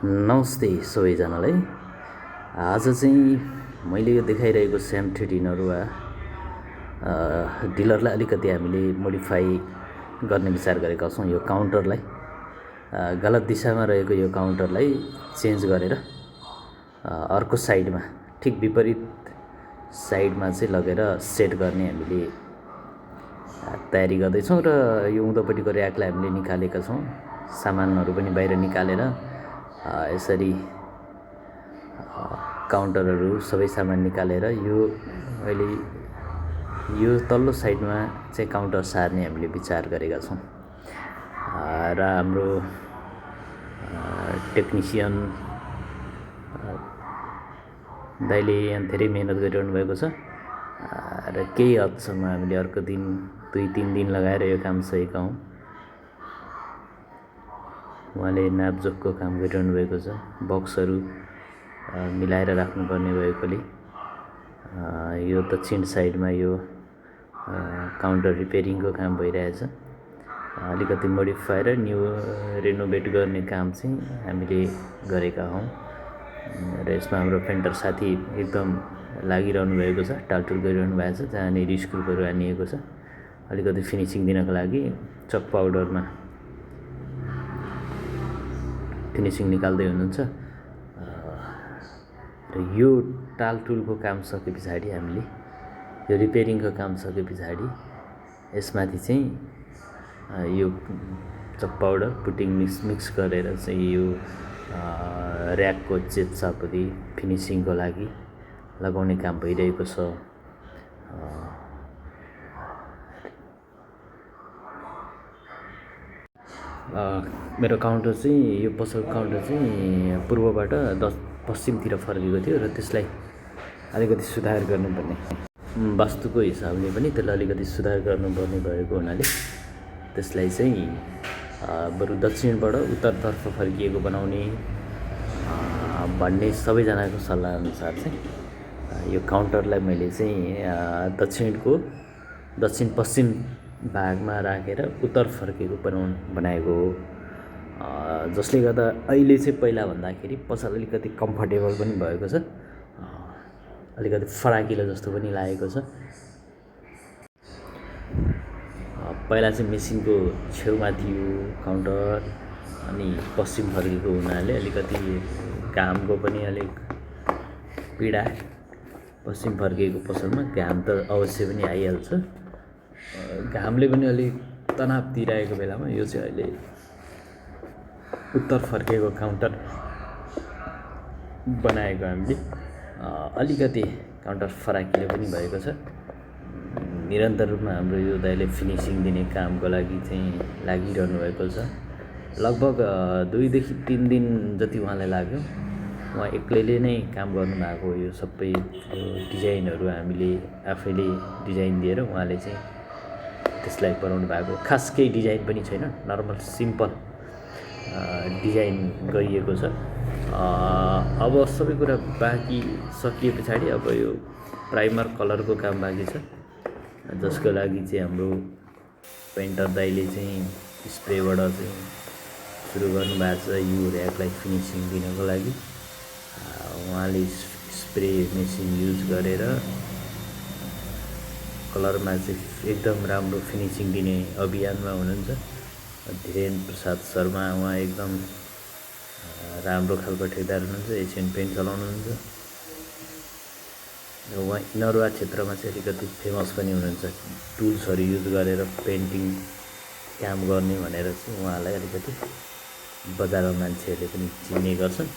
नमस्ते सबैजनालाई। आज चाहिँ मैले यो देखाइरहेको स्याम 13 नरुवा डिलरलाई अलिकति हामीले मोडिफाई गर्ने विचार गरेका छौँ। यो काउन्टरलाई गलत दिशामा रहेको यो काउन्टरलाई चेन्ज गरेर अर्को साइडमा ठिक विपरीत साइडमा चाहिँ लगेर सेट गर्ने हामीले तयारी गर्दैछौँ र यो उँधोपट्टिको र्याकलाई हामीले निकालेका छौँ। सामानहरू पनि बाहिर निकालेर यसरी काउन्टरहरू सबै सामान निकालेर यो अहिले यो तल्लो साइडमा चाहिँ काउन्टर सार्ने हामीले विचार गरेका छौँ र हाम्रो टेक्निसियन दाइले यहाँ धेरै मेहनत गरिरहनु भएको छ र केही हदसम्म हामीले अर्को दिन 2-3 दिन लगाएर यो काम सकेका हौँ। उहाँले नापजोखको काम गरिरहनु भएको छ। बक्सहरू मिलाएर राख्नुपर्ने भएकोले यो दक्षिण साइडमा यो काउन्टर रिपेयरिङको काम भइरहेछ। अलिकति मोडिफाई र न्यू रेनोभेट गर्ने काम चाहिँ हामीले गरेका हौँ र यसमा हाम्रो पेन्टर साथी एकदम लागिरहनु भएको छ, टालटुल गरिरहनु भएको छ। जहाँनिर स्क्रुपहरू हानिएको छ अलिकति फिनिसिङ दिनको लागि चक पाउडरमा फिनिसिङ निकाल्दै हुनुहुन्छ र यो टालटुलको काम सके पछाडि हामीले यो रिपेयरिङको काम सके पछाडि यसमाथि चाहिँ यो चक पाउडर पुटिङ मिक्स गरेर चाहिँ यो र्याकको चेपचापदी फिनिसिङको लागि लगाउने काम भइरहेको छ। मेरो काउन्टर चाहिँ यो पसल काउन्टर चाहिँ पूर्वबाट पश्चिमतिर फर्केको थियो र त्यसलाई अलिकति सुधार गर्नुपर्ने वास्तुको हिसाबले पनि त्यसलाई अलिकति सुधार गर्नुपर्ने भएको हुनाले त्यसलाई चाहिँ बरु दक्षिणबाट उत्तरतर्फ फर्किएको बनाउने भन्ने सबैजनाको सल्लाह अनुसार चाहिँ यो काउन्टरलाई मैले चाहिँ दक्षिण पश्चिम भागमा राखेर उत्तर फर्केको बनाएको हो, जसले गर्दा अहिले चाहिँ पहिला भन्दाखेरि पसल अलिकति कम्फर्टेबल पनि भएको छ, अलिकति फराकिलो जस्तो पनि लागेको छ। पहिला चाहिँ मेसिनको छेउमा थियो काउन्टर अनि पश्चिम फर्केको हुनाले अलिकति घामको पनि अलिक पीडा, पश्चिम फर्केको पसलमा घाम त अवश्य पनि आइहाल्छ। घामले पनि अलिक तनाव दिइरहेको बेलामा यो चाहिँ अहिले उत्तर फर्केको काउन्टर बनाएको हामीले अलिकति काउन्टर फराकिलो पनि भएको छ। निरन्तर रूपमा हाम्रो यो दाइले फिनिसिङ दिने कामको लागि चाहिँ लागिरहनु भएको छ। लगभग 2 देखि 3 दिन जति उहाँलाई लाग्यो। उहाँ एक्लैले नै काम गर्नुभएको हो। यो सबै डिजाइनहरू हामीले आफैले डिजाइन दिएर उहाँले चाहिँ त्यसलाई बनाउनु भएको। खास केही डिजाइन पनि छैन, नर्मल सिम्पल डिजाइन गरिएको छ। अब सबै कुरा बाँकी सकिए पछाडि अब यो प्राइमर कलरको काम बाँकी छ, जसको लागि चाहिँ हाम्रो पेन्टर दाइले चाहिँ स्प्रेबाट चाहिँ सुरु गर्नुभएको छ। यो र्याकलाई फिनिसिङ दिनको लागि उहाँले स्प्रे मेसिन युज गरेर कलरमा चाहिँ एकदम राम्रो फिनिसिङ दिने अभियानमा हुनुहुन्छ। धीरेन्द्र प्रसाद शर्मा उहाँ एकदम राम्रो खालको ठेकदार हुनुहुन्छ, एसियन पेन्ट चलाउनुहुन्छ र उहाँ नरुवा क्षेत्रमा चाहिँ अलिकति फेमस पनि हुनुहुन्छ। टुल्सहरू युज गरेर पेन्टिङ काम गर्ने भनेर चाहिँ उहाँलाई अलिकति बजारमा मान्छेहरूले पनि चिन्ने गर्छन्।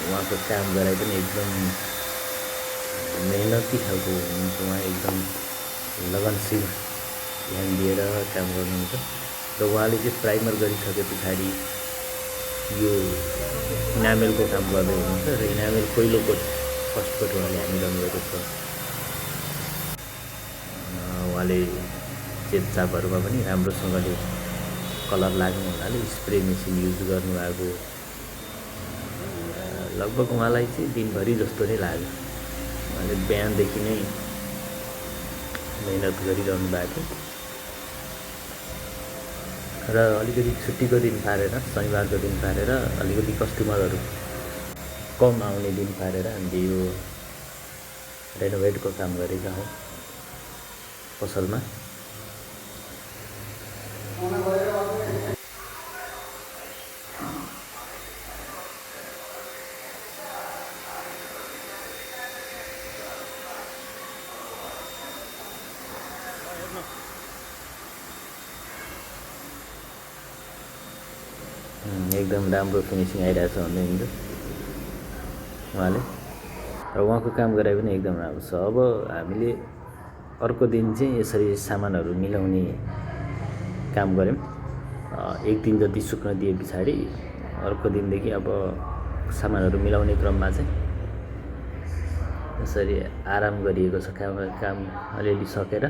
उहाँको काम गराइ पनि एकदम मेहनती खालको हुनुहुन्छ। उहाँ एकदम लगनशील ध्यान दिएर काम गर्नुहुन्छ र उहाँले चाहिँ प्राइमर गरिसके पछाडि यो इनामेलको काम गर्दै हुनुहुन्छ र इनामेल पहिलो कोट फर्स्ट कोट उहाँले हानिरहनु भएको छ। उहाँले चेपचापहरूमा पनि राम्रोसँगले कलर लाग्ने हुनाले स्प्रे मेसिन युज गर्नुभएको। लगभग उहाँलाई चाहिँ दिनभरि जस्तो नै लाग्यो। उहाँले बिहानदेखि नै मेहनत गरिरहनु भएको। र अलिकति छुट्टीको दिन पारेर शनिबारको दिन पारेर अलिकति कस्टमरहरू कम आउने दिन पारेर हामीले यो रेनोभेटको काम गरेका हौँ पसलमा। एकदम राम्रो फिनिसिङ आइरहेछ भन्दै हुनुहुन्छ उहाँले, र उहाँको काम गराइ पनि एकदम राम्रो छ। अब हामीले अर्को दिन चाहिँ यसरी सामानहरू मिलाउने काम गऱ्यौँ। एक दिन जति सुक्न दिए पछाडि अर्को दिनदेखि अब सामानहरू मिलाउने क्रममा चाहिँ यसरी आराम गरिएको छ। काम अलिअलि सकेर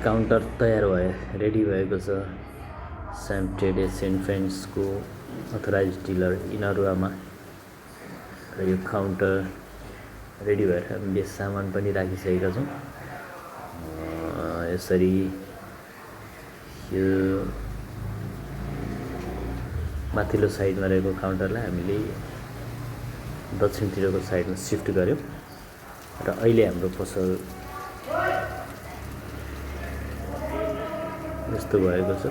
काउन्टर तयार भयो, रेडी भएको छ। स्याम ट्रेड एन्ड फ्रेन्ड्सको अथोराइज डिलर इनरुवामा र यो काउन्टर रेडी भएर हामीले सामान पनि राखिसकेका छौँ। यसरी यो माथिल्लो साइडमा रहेको काउन्टरलाई हामीले दक्षिणतिरको साइडमा सिफ्ट गऱ्यौँ र अहिले हाम्रो पसल यस्तो भएको छ।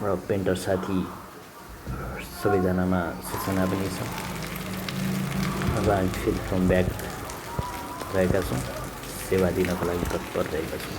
र पेन्टर साथी सबैजनामा सूचना पनि छ। अब हामी फेरि कम ब्याक रहेका छौँ, सेवा दिनको लागि तत्पर रहेका छौँ।